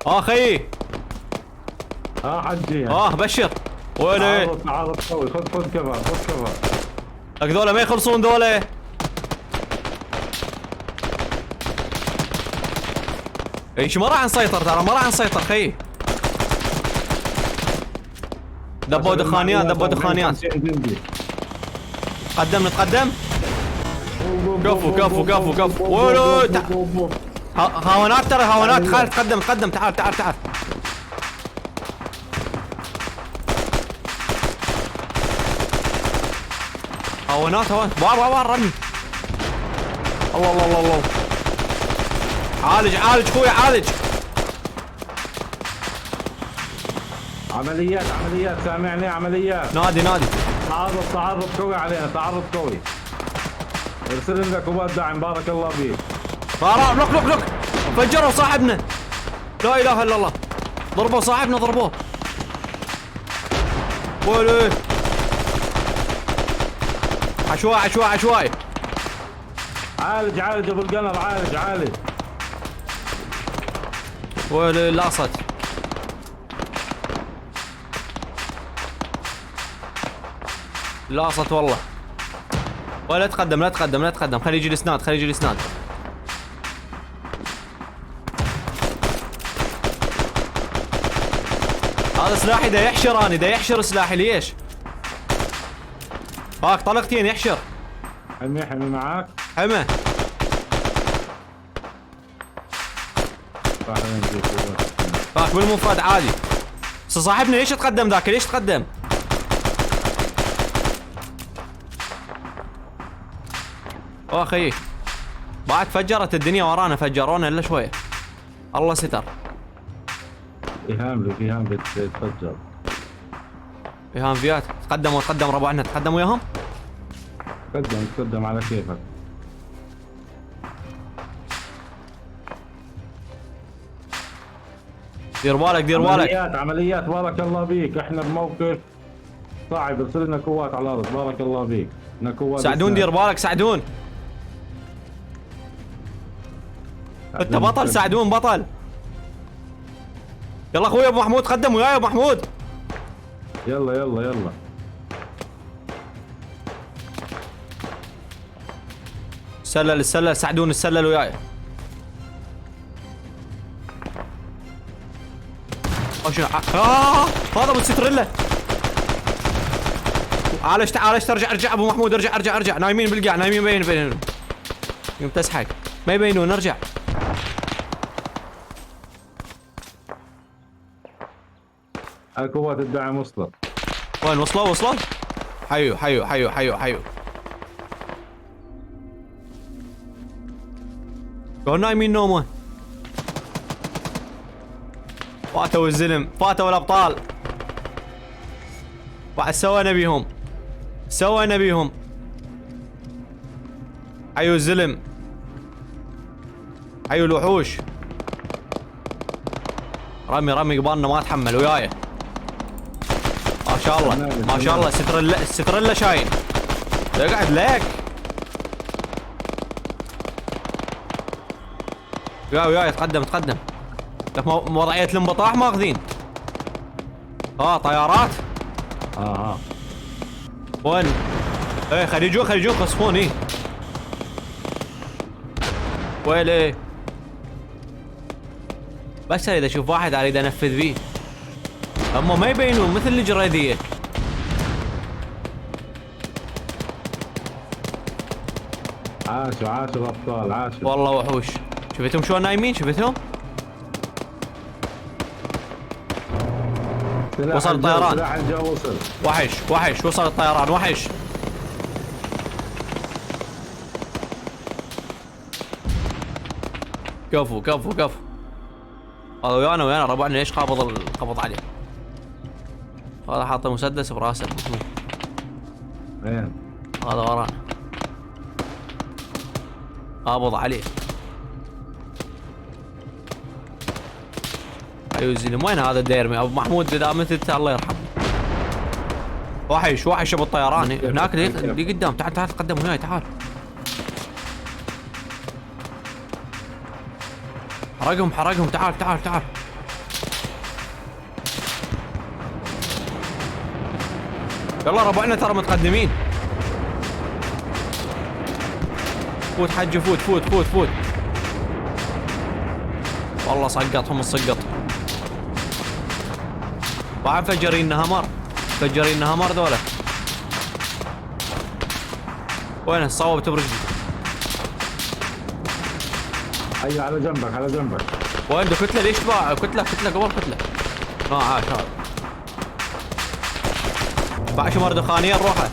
خيي. حجي. بشر. ويلي تعال قوي. خذ كفر خذ كفر. لك ذولا ما يخلصون ذولا. ايش ما راح نسيطر، ترى ما راح نسيطر خيي. دبوا دخانيات دبوا دخانيات. تقدم نتقدم. كفو ويلي. هاونات ترى هاونات. خالد تقدم تعال. هاونات وار رمي. الله. عالج خويا عالج. عمليات سامعني عمليات. نادي. تعرض قوي علينا تعرض قوي. ارسل لنا كوبات دعم بارك الله فيك. لوك فجروا صاحبنا. لا اله الا الله. ضربوا صاحبنا ضربوه. ويلي عشوائي. عالج ابو القمر عالج. ويلي لاصت والله. ولا تقدم خلي يجي الاسناد. هذا سلاحي دا يحشر سلاحي ليش؟ طلقتين يحشر. حمي معاك. حمى. بالمفرد عادي. صاحبنا ليش تقدم ذاك؟ ليش تقدم؟ خيي بعد فجرت الدنيا ورانا، فجرونا الا شويه. الله ستر. ايهام بتتفجر. ايهام فيات. تقدم ربعنا. تقدم وياهم. تقدم على كيفك. دير بالك. عمليات بارك الله فيك. احنا بموقف صعب. ارسل لنا قوات على الارض بارك الله فيك. ساعدون دير بالك ساعدون. انت بطل. ساعدون بطل. يلا اخوي ابو محمود قدم وياي ابو محمود. يلا السلل ساعدون السلل وياي. هذا ابو ستريلا. عالجت ارجع ابو محمود ارجع. نايمين بالقاع نايمين بينهم. يوم تسحق ما يبينون. ارجع. قوات الدعم وصلت. وين وصلوا؟ حيو. قول نايمين نومون. فاتوا الزلم، فاتوا الابطال. بعد سوينا بيهم. حيو الزلم. حيو الوحوش. رمي قبالنا ما اتحمل وياي. ما شاء الله الستريلا شاين. اقعد لك. وياي تقدم. لك وضعية الانبطاح ماخذين. طيارات. وين؟ خلي يجون خصفون. ويلي بس اذا اشوف واحد اريد انفذ فيه. هم ما يبينون مثل الجريدية. عاشوا الابطال عاشوا والله وحوش. شفتهم شلون نايمين؟ شفتهم؟ وصل الطيران. سلاح الجو وصل. وحش وصل الطيران وحش. كفو. هذا ويانا ربعنا. ليش قبض عليه؟ هذا حاط مسدس براسه. وين؟ هذا ورانا قابض عليه. ايوه الزلم. وين هذا الديرمي ابو محمود؟ اذا متت الله يرحمه. وحش ابو الطيران هناك اللي قدام. تعال تقدم وياي. تعال حرقهم. تعال يلا ربعنا ترى متقدمين. فوت حجي فوت فوت فوت فوت. والله سقطهم السقط. طبعا فجرين همر. فجرين همر ذولا. وين صوبت برجلي؟ ايوه على جنبك على جنبك. وين ده كتله؟ ليش تباع كتله كتله قبل كتله؟ عاش هذا. باع شمر دخانية روحه.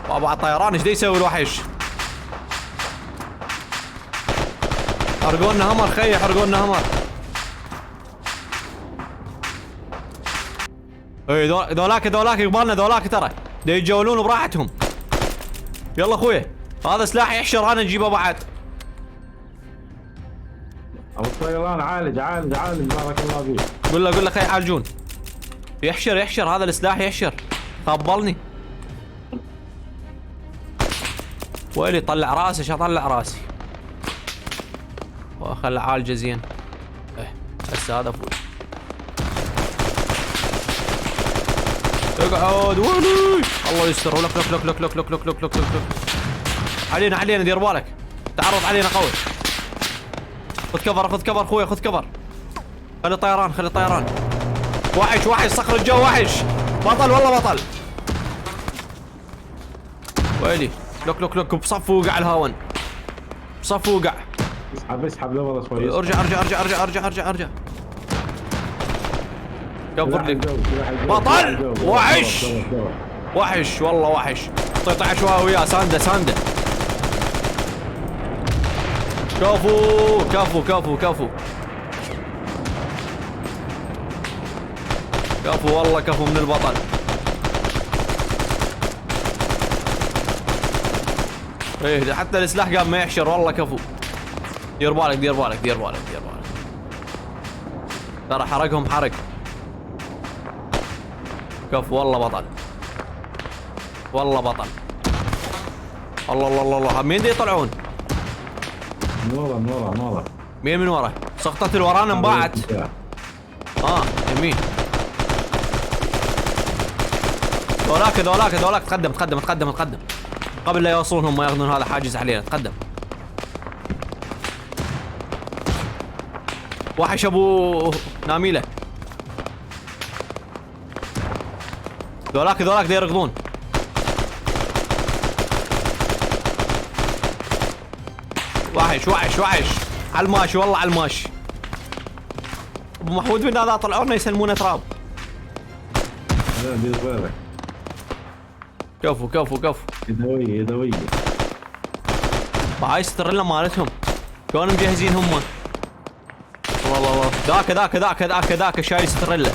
بابا على الطيران ايش دا يسوي الوحش؟ حرقونا همر خي حرقونا همر. اي ذولاك قبالنا ذولاك ترى دا يتجولون براحتهم. يلا اخوي هذا سلاح يحشر انا نجيبه بعد. ابو الطيران عالج عالج عالج بارك الله فيك. قول له خي يعالجون. يحشر هذا السلاح يحشر. خبلني. ويلي طلع راسي ايش اطلع راسي. واخل عالجه زين. هسه هذا فوق. اقعد ويلي الله يستر. لك لك لك لك لك لك لك لك لك لك. علينا دير بالك. تعرض علينا قوي. خذ كفر اخوي خذ كفر. خلي الطيران. وحش صخر الجو وحش. بطل والله بطل. ويلي لك بصف وقع الهاون. بصف وقع. اسحب لورا شوي. ارجع. كفر لك. بطل وحش والله وحش. طيط عشوائي وياه سانده. كفو والله كفو من البطل. ايه حتى السلاح قام ما يحشر والله كفو. دير بالك. ترى حرقهم حرق. كفو والله بطل. الله مين دي يطلعون؟ من ورا. مين من ورا؟ سقطت الورانا انباعت. يمين. ذولاك تقدم قبل لا يوصلون هم ياخذون هذا حاجز علينا. تقدم. وحش ابو ناميله. ذولاك دا يركضون. وحش على الماشي والله على الماشي. ابو محمود من هذا طلعونا يسلمونه تراب. لا دير بالك. كفو. يدوية. هاي ستريلا مالتهم. شلون مجهزين هم؟ والله ذاك شايل ستريلا.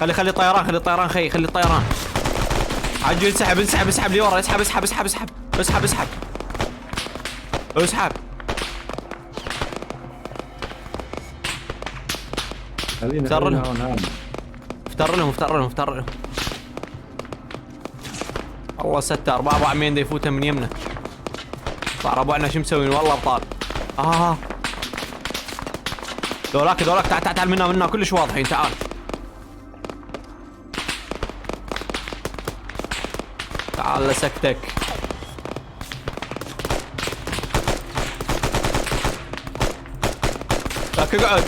خلي الطيران خلي الطيران. عجل اسحب لي ورا. اسحب. خلينا هون. افتر لهم. الله ستار. بابا عمين دا يفوتها من يمنا. صار ربعنا شو مسوين والله ابطال. ذولاك تعال منا كلش واضحين. تعال لسكتك. لك اقعد.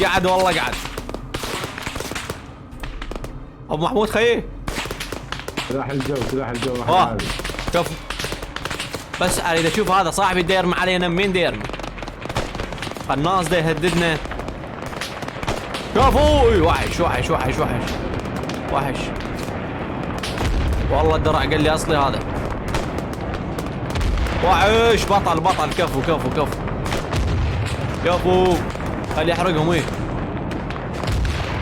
قاعد والله قاعد. ابو محمود خيي. سلاح الجو كفو. بس اذا شوف هذا صاحبي ديرم علينا. مين ديرم؟ الناس دا يهددنا. كفو. وحش والله الدرع قال لي اصلي هذا. وحش بطل. كفو. خلي يحرقهم.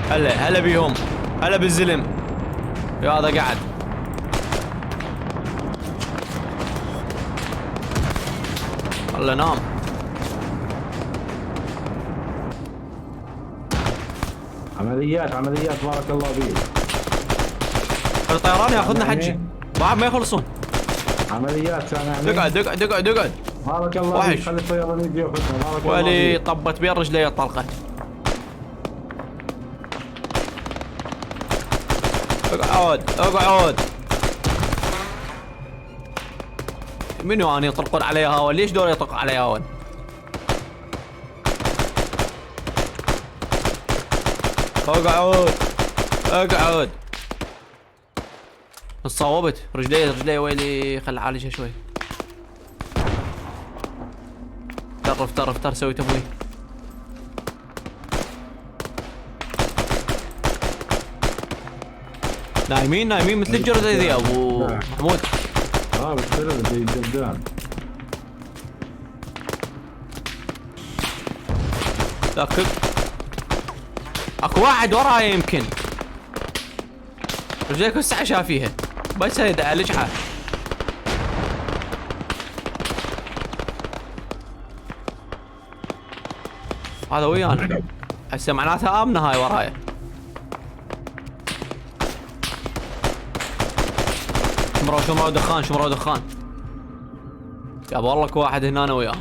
هلا بيهم. هلا بالزلم. يا هذا قاعد. الله نام. عمليات بارك الله فيك. الطيران ياخذنا حجي. بعد ما يخلصون. عمليات اقعد. بارك الله وحش. فيك، خلي الطيران يجي ياخذنا. بارك الله ولي فيك. طبت بين رجلي الطلقة. اقعد اقعد. منو اني يطلقون علي هاون؟ ليش دول يطلقون علي هاون؟ اقعد اقعد. صوبت رجلي ويلي، خل اعالجها شوي. تر سوي تمويه. نايمين مثل الجرذة ذي ابو محمود. بالسلم زي الجدان. اكو واحد وراي يمكن. رجليك الساعة شافيها بس هيدا الجحة. هذا ويانا هسه معناتها امنه هاي ورايا. شمروا دخان. يا والله اكو واحد هنا أنا وياه.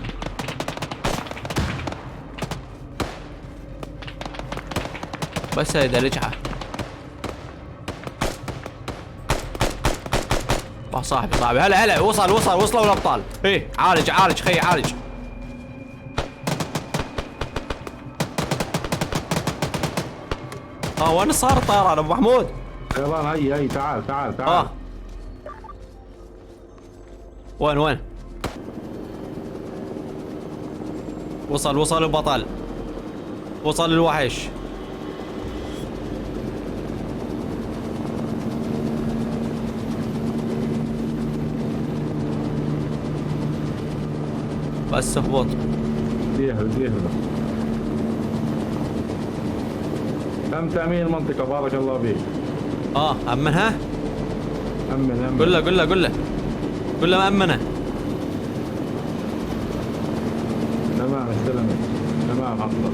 بس هيدا لجحة. صاحبي هلا وصلوا الابطال. ايه عالج خي عالج. وين صار الطيران ابو محمود؟ طيران هي تعال. وين وصل البطل. وصل الوحش. بس اهبط. ديها. تم تأمين المنطقة. بارك الله فيك. أمنها؟ أمن. قل له مأمنة. تمام استلمت. تمام حصل.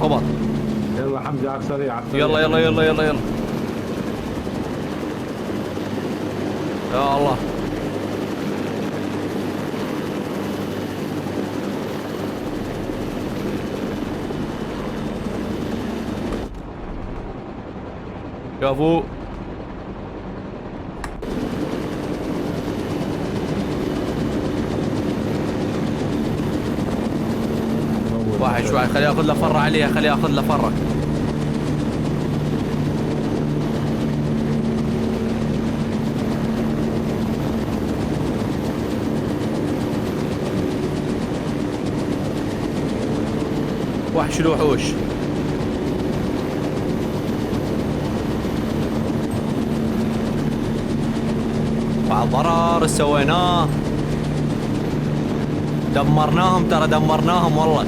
هبط. يلا حمزة على السريع. يلا. يا الله. كفو. واحد شوي خليه ياخذ له فرة عليها. وحش الوحوش. بعد ضرر سويناه. دمرناهم والله.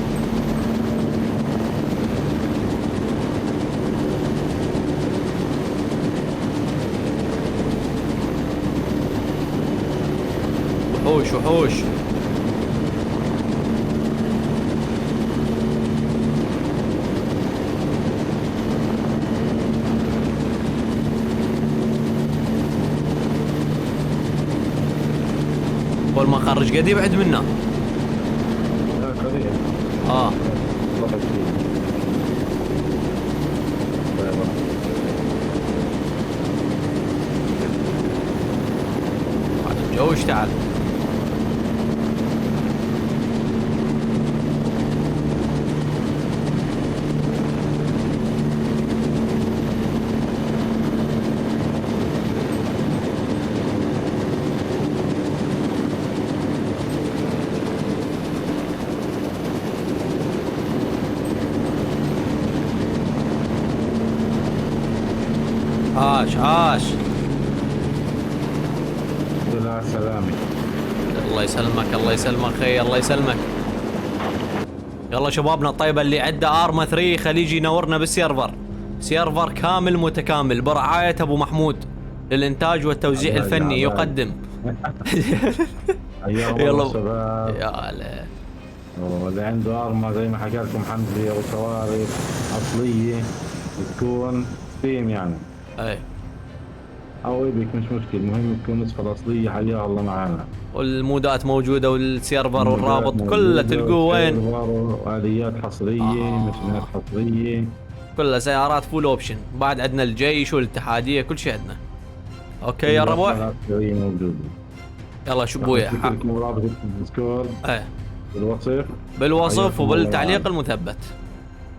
وحوش. اول ما خرج قد يبعد منا. قريب. الجوش تعال. عاش. لا سلامي. الله يسلمك خي. الله يسلمك. يلا شبابنا الطيبة اللي عنده ارما 3 خليه يجي ينورنا بالسيرفر. سيرفر كامل متكامل برعاية ابو محمود للانتاج والتوزيع الفني يقدم. يلا يا هلا. واللي عنده ارما زي ما حكى لكم حمزة وصواريخ اصلية بتكون ستيم يعني. اي او ايبك مش مشكلة، المهم تكون النسخة الاصلية حيا الله معانا. والمودات موجودة والسيرفر والرابط كله تلقوه وين؟ واليات حصرية، مشينات حصرية، كلها سيارات فول اوبشن. بعد عندنا الجيش والاتحادية كل شيء عندنا. اوكي يا ربع، موجودة. يلا شو ابويا لكم رابط الديسكورد ايه بالوصف بالوصف حياكم الله وبالتعليق معانا. المثبت.